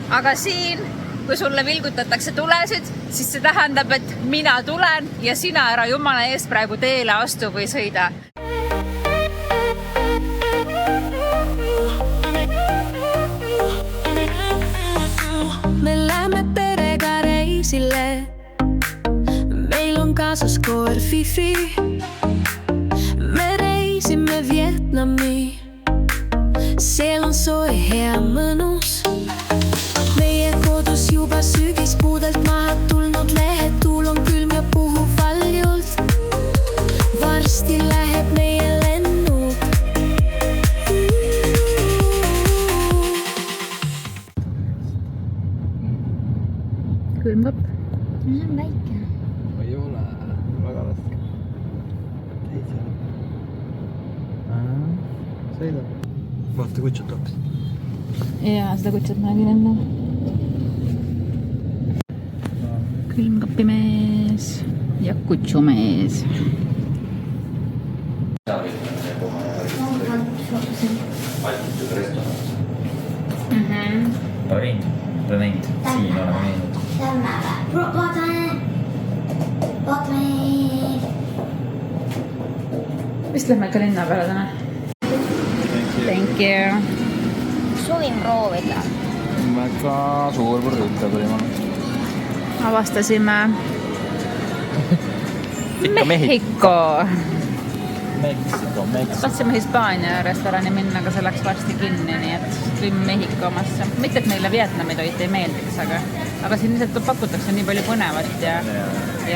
Aga siin, kui sulle vilgutatakse tulesid, siis see tähendab, et mina tulen ja sina ära jumala eest praegu teele astu või sõida. Me läheme perega reisile. Meil on kaasas koer Fifi. Me reisime Vietnami. Seal on soe hea mõnus. Meie kodus juba sügispuudelt maha tulnud lehed. Tuul on külm ja puhub valjult. Varsti läheb meie lennuk. Külmkap. See on väike. Ei ole, väga raske. Sõidab. Vaata kutsut hoopis. Jaa, seda kutsut nägin enne. Külmkapimees ja kutsumees. Remained. Siin oleme näinud. Vist lähme ikka linna peale täna. Thank you. Soovin proovida. Väga suur burrito tuli mulle. Avastasime Ikka Mehhiko. Meksiko. Tahtsime Hispaania restorani minna, aga see läks varsti kinni, nii et tulime Mehhiko omasse. Mitte, et meile Vietnami toit ei meeldiks, aga siin lihtsalt pakutakse nii palju põnevat ja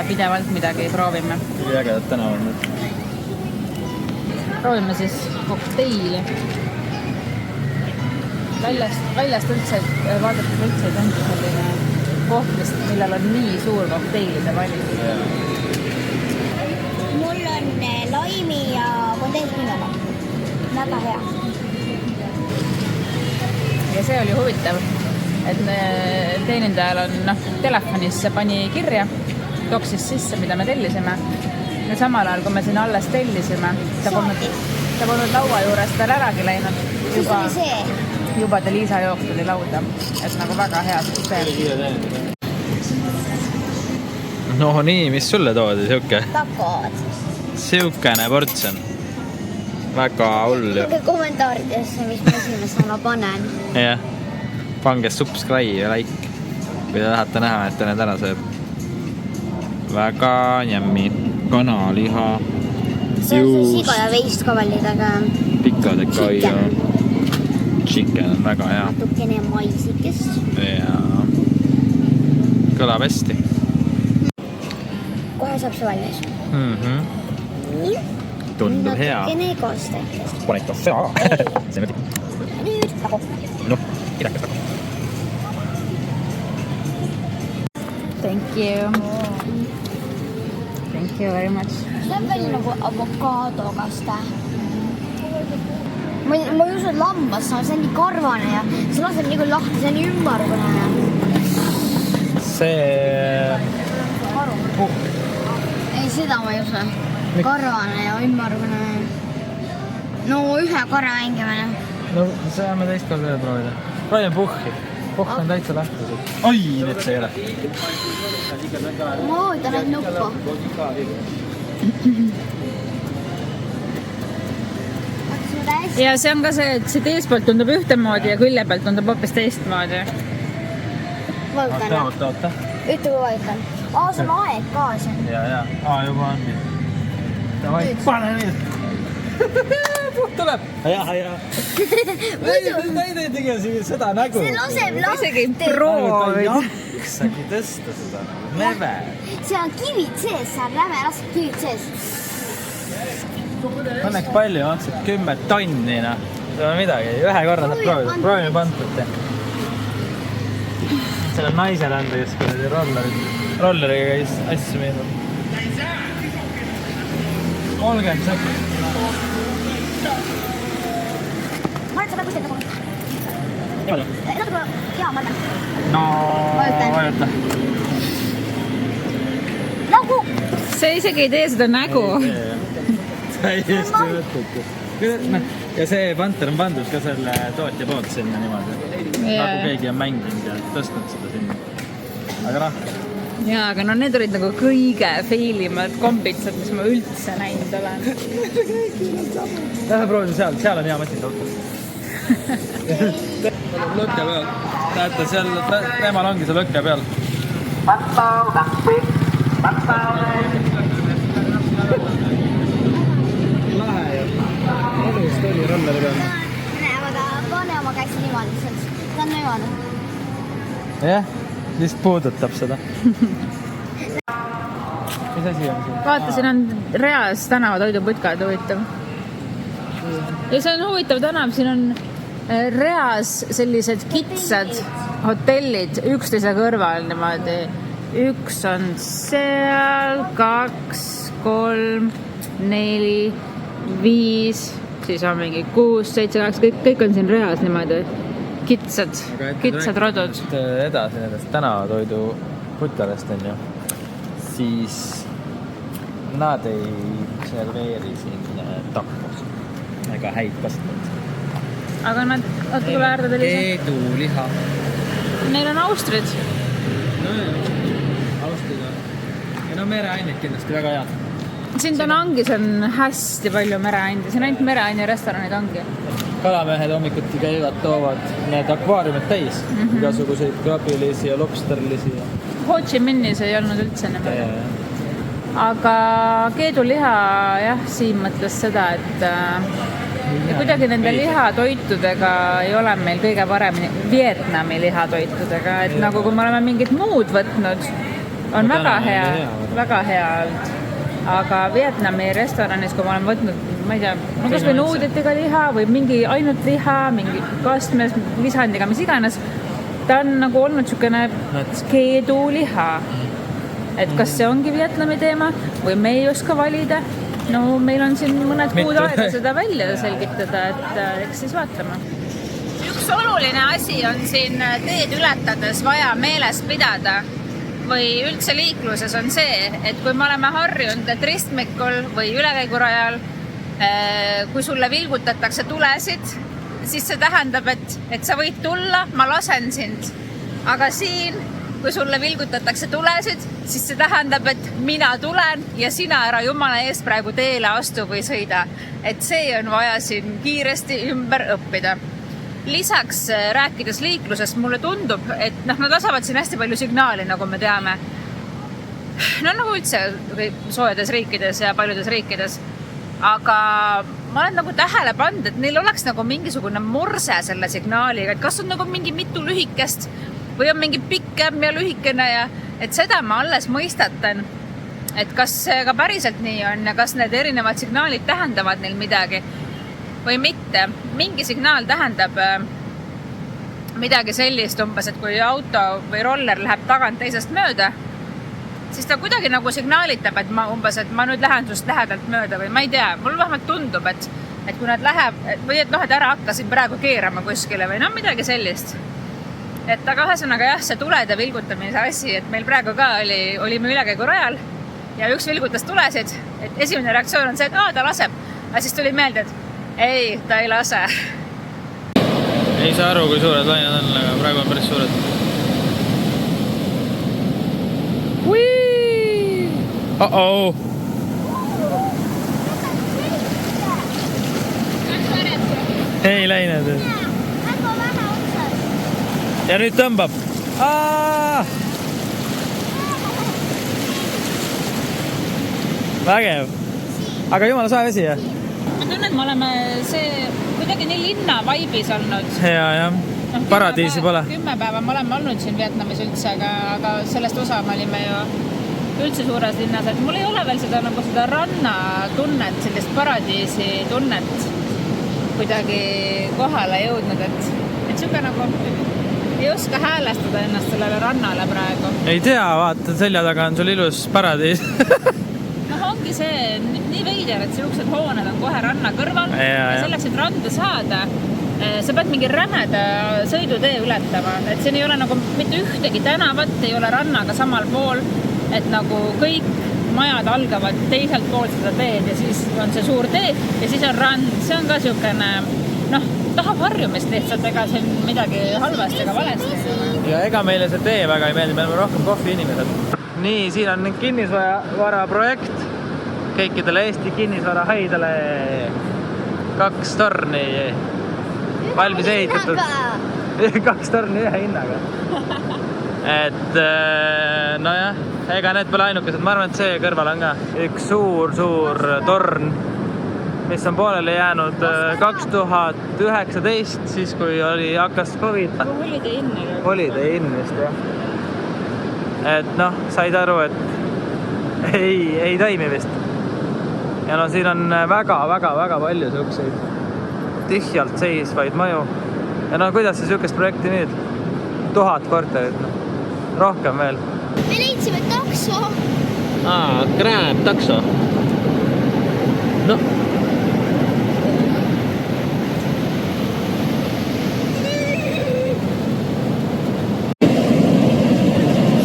pidevalt midagi proovime. Tuli ägedad tänaval nüüd. Proovime siis kokteili. Väljast üldse, vaadates üldse ei tundu selline koht, millel on nii suur kokteilide valik. Mul on laimi ja kondensminola. Väga hea. Ja see oli huvitav, et teenindajal on telefonis pani kirja, toksis sisse, mida me tellisime. Ja samal ajal, kui me siin alles tellisime, ta polnud laua juurest veel äragi läinud. Siis oli see. Juba Liisa jook tuli lauda, et nagu väga hea süsteem. No nii, mis sulle toodi siuke? Takod. Siukene portsjon. Väga hull. Kõige kommentaaridesse, mis ma esimesena panen. Jah. Pange subscribe ja like. Kui te tahate näha, et ta need ära sööb. Väga njämmi. Kanaliha. See on see siga ja veist kavallidega. Pikadega ja chicken on väga hea. Natukene maisikest. Ja kõlab hästi. Kohe saab see valmis. Nii. Tundub hea. Natukene koostekest. Paned kahve ära. See on Nüüd tagu. noh, kidakas tagu. Thank you. Thank you very much. See on veel nagu avokaadokaste. Ma ei usu, et lammas, see on nii karvane ja see laseb nii kui lahti, see on nii ümmargune. See Ei, seda ma ei usu. Karvane ja ümmargune. No ühe korra mängimine. No saame teist korda veel proovida. Proovime puhhi. Puhh on täitsa lahti. Oi, nüüd see ei ole. Ma ootan neid nuppu. Ja see on ka see, et see teespoolt tundub ühtemoodi ja külje pealt tundub hoopis teistmoodi. Vajutan. Oota. Ütle kui vajutan. See on aeg ka siin. Ja. Juba ongi. Davai, pane nüüd. Puht tuleb. Ja. Ei tegi seda nägu. See laseb lahti. Isegi proovid. Jaksagi tõsta seda. Neve. See on kivid sees, see on räme, laseb kivid sees. Õnneks palju, maksab 10 tonni, noh. See on midagi, ühe korra saab proovida. Proovime pantut. Selle naisele anda, kes kui rolleriga käis asju meeldab. 30 sekundit. Ma arvan, seda kuskilt nagu. Niimoodi? Natuke, jaa, ma arvan. No, Vajuta. Nagu! See isegi ei tee seda nägu. Täiesti mõttetu. Ja see panter on pandud ka selle tootja poolt sinna niimoodi. Nagu keegi on mänginud ja tõstnud seda sinna. Aga noh. Jaa, aga no need olid nagu kõige feilimad kombitsad, mis ma üldse näinud olen. Lähe proovime seal on hea masin auto. Lõkke peal. Näete, seal temal ongi see lõkke peal. Lahe ju. Olust oli rannale peal. Aga pane oma käsi niimoodi, ta on niimoodi. Jah, vist puudutab seda. Mis asi on siin? Vaata, siin on reas tänavatoiduputkad, huvitav. Ja see on huvitav tänav, siin on reas sellised kitsad hotellid üksteise kõrval niimoodi. Üks on seal, 2, 3, 4, 5, siis on mingi 6, 7, 8, kõik on siin reas niimoodi. Kitsad rodud. Edasi nendest tänavatoidu putkadest on ju. Siis nad ei serveeri siin tappus ega häid kasutatud. Aga nad, tule äärde tuli see. Keeduliha. Neil on austrid. No austrid on. Ja no mereained kindlasti väga head. Siin Danangis on hästi palju mereaindi. Siin ainult mereaine restoranid ongi. Kalamehed hommikuti käivad, toovad need akvaariumid täis. Igasuguseid krabilisi ja lobsterlisi. Ho Chi Minhis ei olnud üldse niimoodi. Aga keeduliha, jah, Siim mõtles seda, et kuidagi nende lihatoitudega ei ole meil kõige paremini Vietnami lihatoitudega, et nagu kui me oleme mingit muud võtnud, on väga hea olnud. Aga Vietnami restoranis, kui ma olen võtnud, ma ei tea, kas või nuudetiga liha või mingi ainult liha, mingi kastmes, lisandiga, mis iganes, ta on nagu olnud niisugune keeduliha. Et kas see ongi Vietnami teema või me ei oska valida? No meil on siin mõned kuud aega seda välja selgitada, et eks siis vaatame. Üks oluline asi on siin teed ületades vaja meeles pidada või üldse liikluses on see, et kui me oleme harjunud, et ristmikul või ülekäigurajal, kui sulle vilgutatakse tulesid, siis see tähendab, et sa võid tulla, ma lasen sind. Aga siin, kui sulle vilgutatakse tulesid, siis see tähendab, et mina tulen ja sina ära jumala eest praegu teele astu või sõida. Et see on vaja siin kiiresti ümber õppida. Lisaks rääkides liiklusest mulle tundub, et nad lasavad siin hästi palju signaali, nagu me teame. No nagu üldse soojades riikides ja paljudes riikides. Aga ma olen nagu tähele pannud, et neil oleks nagu mingisugune morse selle signaaliga, et kas on nagu mingi mitu lühikest või on mingi pikem ja lühikene ja et seda ma alles mõistatan, et kas see ka päriselt nii on ja kas need erinevad signaalid tähendavad neil midagi või mitte. Mingi signaal tähendab midagi sellist umbes, et kui auto või roller läheb tagant teisest mööda, siis ta kuidagi nagu signaalitab, et ma nüüd lähen sust lähedalt mööda või ma ei tea, mul vähemalt tundub, et kui nad läheb või et ära hakkasin praegu keerama kuskile või midagi sellist. Et aga ühesõnaga jah, see tulede vilgutamise asi, et meil praegu ka olime ülekäigu rajal ja üks vilgutas tulesid, et esimene reaktsioon on see, et ta laseb, aga siis tuli meelde, et ei, ta ei lase. Ei saa aru, kui suured lained on, aga praegu on päris suured. Uh-oh! Ei läinud. Ja nüüd tõmbab. Vägev. Aga jumala soe vesi, jah? Ma tunnen, et me oleme kuidagi nii linna vaibis olnud. Hea, jah. Paradiisi pole. 10 päeva me oleme olnud siin Vietnamis üldse, aga sellest osa me olime ju üldse suures linnas, et mul ei ole veel seda rannatunnet, sellist paradiisi tunnet kuidagi kohale jõudnud, et siuke nagu ei oska häälestada ennast sellele rannale praegu. Ei tea, vaata, selja taga on sul ilus paradiis. Ongi see nii veider, et siuksed hooned on kohe ranna kõrval ja selleks, et randa saada, sa pead mingi rämeda sõidutee ületama, et siin ei ole nagu mitte ühtegi tänavat, ei ole rannaga samal pool, et nagu kõik majad algavad teiselt poolt seda teed ja siis on see suur tee ja siis on rand. See on ka siukene, noh, tahab harjumist lihtsalt, ega siin midagi halvasti ega valesti. Ja ega meile see tee väga ei meeldi, me oleme rohkem kohvi inimesed. Nii, siin on kinnisvara projekt kõikidele Eesti kinnisvara haidele. 2 torni valmis ehitatud. 2 torni ühe hinnaga. Et nojah, ega need pole ainukesed. Ma arvan, et see kõrval on ka üks suur torn, mis on pooleli jäänud 2019, siis kui hakkas COVID. Holiday Inn vist, jah. Et noh, said aru, et ei toimi vist. Ja no siin on väga palju siukseid tihjalt seisvaid maju. Ja no kuidas see siukest projekti nüüd? 1000 korterit, no. Rohkem veel. Me leidsime takso. Grab takso. Noh.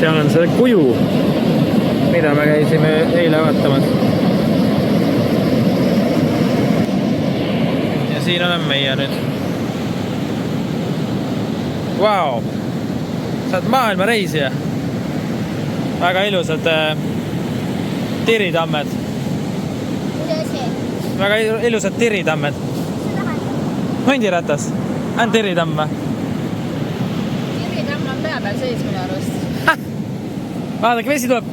Seal on see kuju, mida me käisime eile vaatamas. Ja siin oleme meie nüüd. Vau! Sa oled maailma reisija. Väga ilusad tiritammed. Väga ilusad tiritammed. Hundiratas. On tiritamm või? Tiritamm on pea peal seis minu arust. Vaadake, vesi tuleb.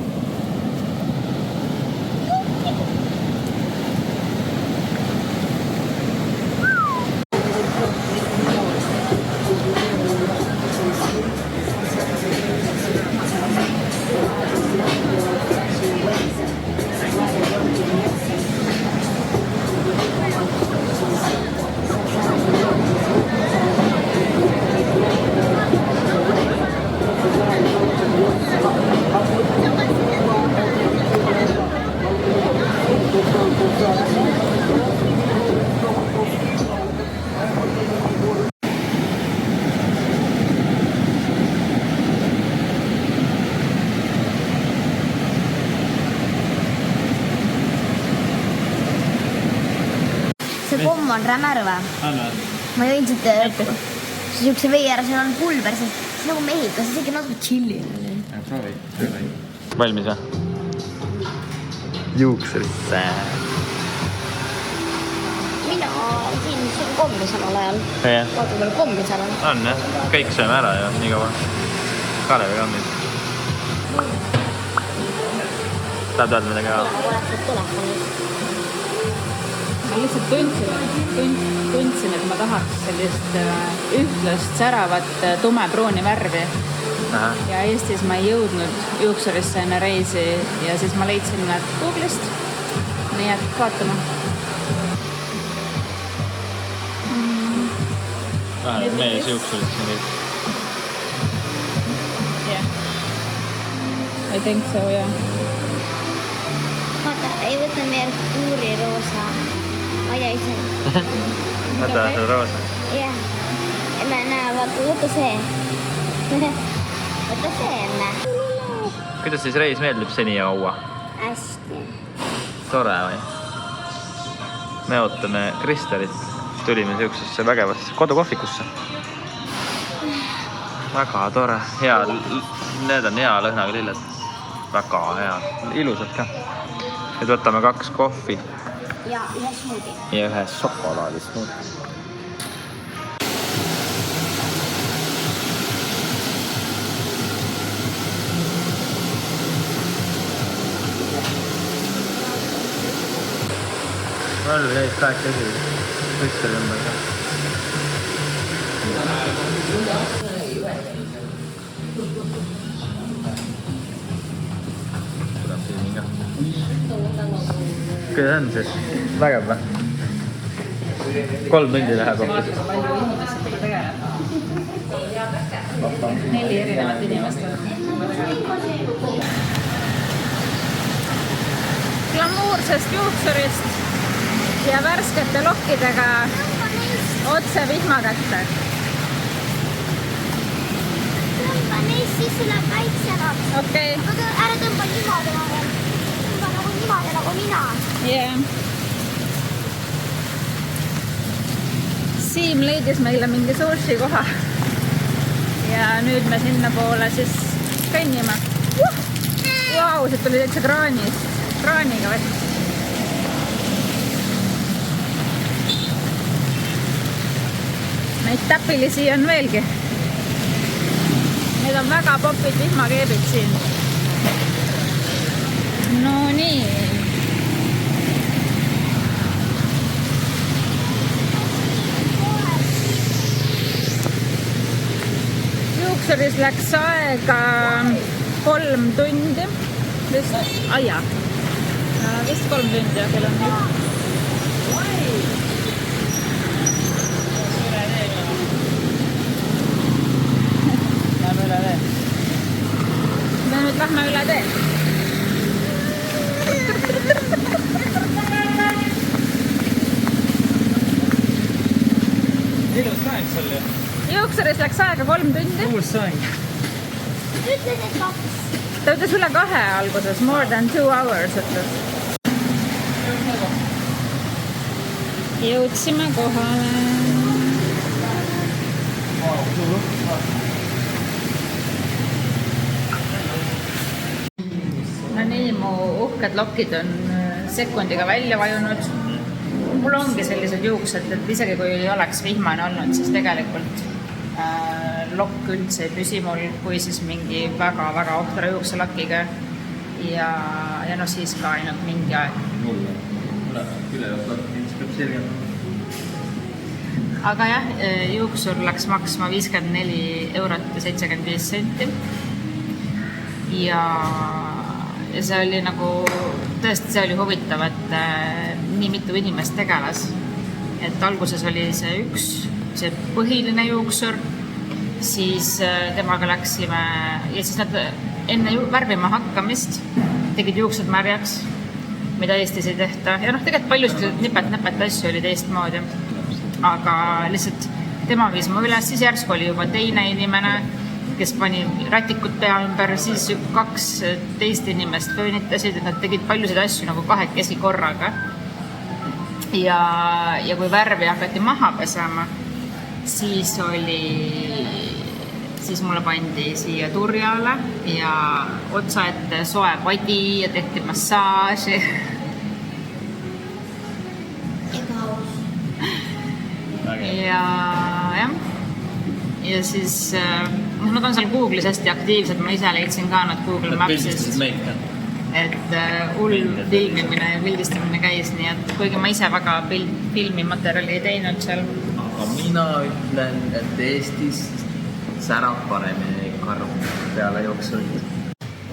See pomm on rämär või? Ma jõin siit siukse vee ära, seal on pulber, see on nagu Mehhikos, see on natuke chilli. Proovi. Valmis või? Juuksurisse. Mina siin söön kommi samal ajal. Vaata, veel kommi seal on. On jah, kõik sööme ära ja nii kaua. Kalevi kommid. Tahad öelda midagi ka? Ma lihtsalt tundsin, et ma tahaks sellist ühtlast säravat tumepruuni värvi. Aha. Ja Eestis ma ei jõudnud juuksurisse enne reisi ja siis ma leidsin nad Google'ist. Nii et vaatame. Mees juuksurisse nüüd. Yeah. I think so, yeah. Vaata, ei võta meer kuuri roosa. Ma ei ise. Võta seda roosa. Jah. Näe, võta see. Võta see enne. Kuidas siis reis meeldib seni ja kaua? Hästi. Tore või? Me ootame Kristelit. Tulime siuksesse vägevasse kodukohvikusse. Väga tore. Need on hea lõhnaga lilled. Väga hea. Ilusad ka. Nüüd võtame 2 kohvi. Ja ühe smuudi. Ja ühe šokolaadi smuudi. Valvi jäid päek käsi. Kristeli ümber ka. Tuleb siin ka. Kuidas on siis? Vägev või? 3 tundi läheb hoopis. 4 erinevat inimest on. Glamuursest juuksurist ja värskete lokkidega otse vihma kätte. Tõmba neist, siis tuleb väiksema. Okei. Aga ära tõmba niimoodi vahel. Tõmba saada nagu mina. Yeah. Siim leidis meile mingi sushi koha. Ja nüüd me sinna poole siis kõnnime. Vau, see tuli täitsa kraaniga vett. Neid täpilisi on veelgi. Need on väga popid vihmakeebid siin. No nii. Juuksuris läks aega 3 tundi. Vist 3 tundi ja kell on nüüd. Me nüüd lähme üle tee. Ilus saeng sul ju. Juuksuris läks aega 3 tundi. Uus saeng. Ütles, et 2. Ta ütles üle 2 alguses, more than 2 hours ütles. Jõudsime kohale. No nii, mu uhked lokid on sekundiga välja vajunud. Mul ongi sellised juuksed, et isegi kui ei oleks vihmane olnud, siis tegelikult lokk üldse ei püsi mul, kui siis mingi väga-väga ohtra juukselakiga. Ja no siis ka ainult mingi aeg. Mulle ülejääb lakk, mis peab selgema. Aga jah, juuksur läks maksma 54 eurot ja 75 senti. Ja see oli nagu, tõesti see oli huvitav, et nii mitu inimest tegeles. Et alguses oli see põhiline juuksur, siis temaga läksime ja siis nad enne värvima hakkamist tegid juuksed märjaks, mida Eestis ei tehta. Ja tegelikult palju nipet-näpet asju oli teistmoodi. Aga lihtsalt tema viis mu üles, siis järsku oli juba teine inimene, kes pani rätikut pea ümber, siis 2 teist inimest föönitasid, et nad tegid paljusid asju nagu 2 korraga. Ja kui värvi hakati maha pesema, siis mulle pandi siia turjale ja otsa ette soe vadi ja tehti massaaži. Ja siis nad on seal Google'is hästi aktiivsed, ma ise leidsin ka nad Google Mapsist, et hull filmimine ja pildistamine käis, nii et kuigi ma ise väga filmimaterjali ei teinud seal. Aga mina ütlen, et Eestis särab paremini karv peale jooksuid.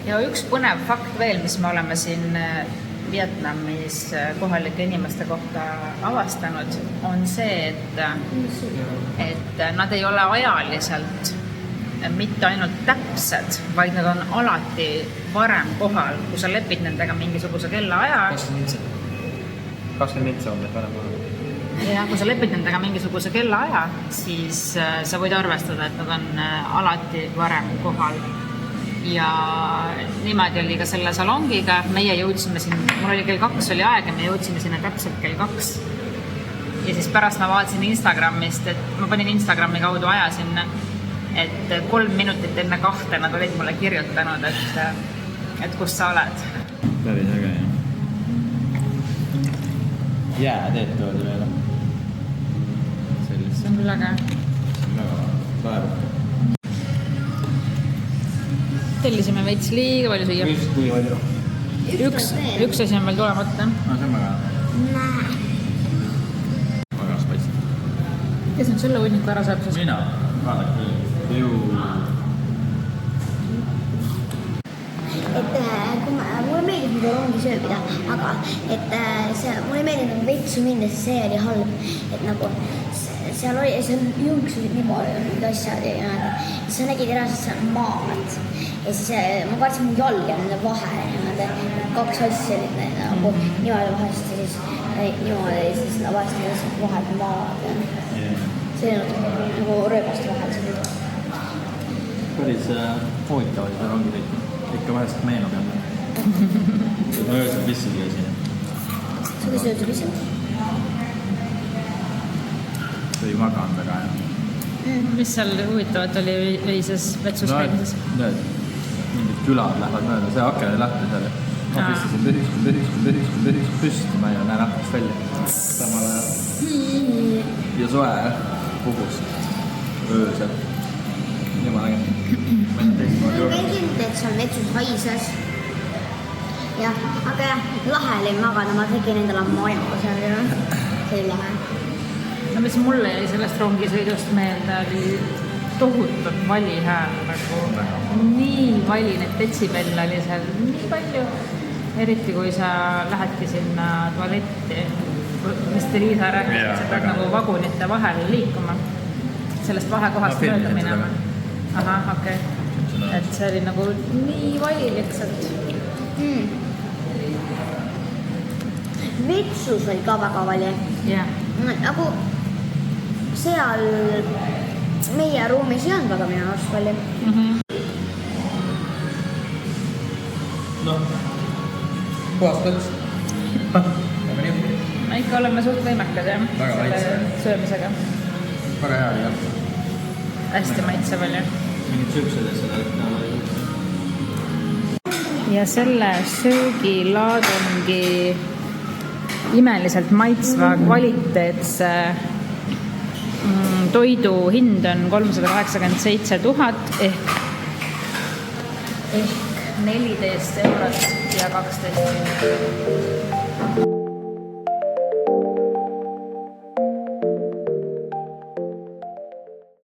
Ja üks põnev fakt veel, mis me oleme siin Vietnamis kohalike inimeste kohta avastanud, on see, et nad ei ole ajaliselt mitte ainult täpsed, vaid nad on alati varem kohal, kui sa lepid nendega mingisuguse kellaaja. 20 mintsa on need varem kohal. Ja kui sa lepid nendega mingisuguse kellaaja, siis sa võid arvestada, et nad on alati varem kohal. Ja niimoodi oli ka selle salongiga, meie jõudsime siin, mul oli kell 2 oli aeg ja me jõudsime sinna täpselt kell 2. Ja siis pärast ma vaatasin Instagramist, et ma panin Instagrami kaudu aja sinna, et 3 minutit enne 2 nad olid mulle kirjutanud, et kus sa oled. Päris äge, jah. Jääteed toodi veel. See on küll äge. See on väga vääruk. Tellisime veits liiga palju süüa. Kui palju? Üks asi on veel tulemata. No see on väga. Väga spatsi. Kes nüüd selle hunniku ära saab? Mina. Vaadake. Mulle meeldib muidu rongi sööbida, aga mulle meeldib vetsu minna, see oli halb, et nagu seal jõnksusid niimoodi need asjad ja sa nägid eraselt seal maad ja siis ma kaartsin mu jalg ja nende vahel 2 asja olid nagu niimoodi vahest ja siis niimoodi ja siis vahest vahel maad ja see on nagu rööbaste vahel. Päris huvitav oli see rongi kõik. Ikka vahest meenub jälle. ma öösel pissi käisin. sa kes öösel ise? sa ei maganud väga, jah? mis seal huvitavat oli öises vetsus käimises? Mingid külad lähevad mööda, see aken oli lahti seal. Ma pistasin püsti, ma ei näe rahvast välja. Samal ajal. Ja soe puhus öösel. Jumala äge. ma käisin, et seal vetsus haises. jah, aga jah, lahe oli magada, ma tegin endale maja seal ja see oli lahe. no mis mulle jäi sellest rongisõidust meelde, oli tohutult vali hääl, nagu nii vali, need detsibelle oli seal nii palju. Eriti kui sa lähedki sinna tualetti, mis Liisa rääkis, et sa pead nagu vagunite vahel liikuma, sellest vahekohast mööda minema. Ahah, okei. Et see oli nagu nii vali lihtsalt. Vetsus oli ka väga vali. jah, nagu seal meie ruumis ei olnud väga minu arust vali. noh, puhast lõks. me ikka oleme suht võimekad jah, Väga selle maitsev. söömisega. Väga hea oli, jah. Hästi maitsev oli. Mingid süpsed asjad olid nagu. Ja selle söögilaadungi imeliselt maitsva kvaliteetse toidu hind on 387 000 ehk 14 eurot ja 12 senti.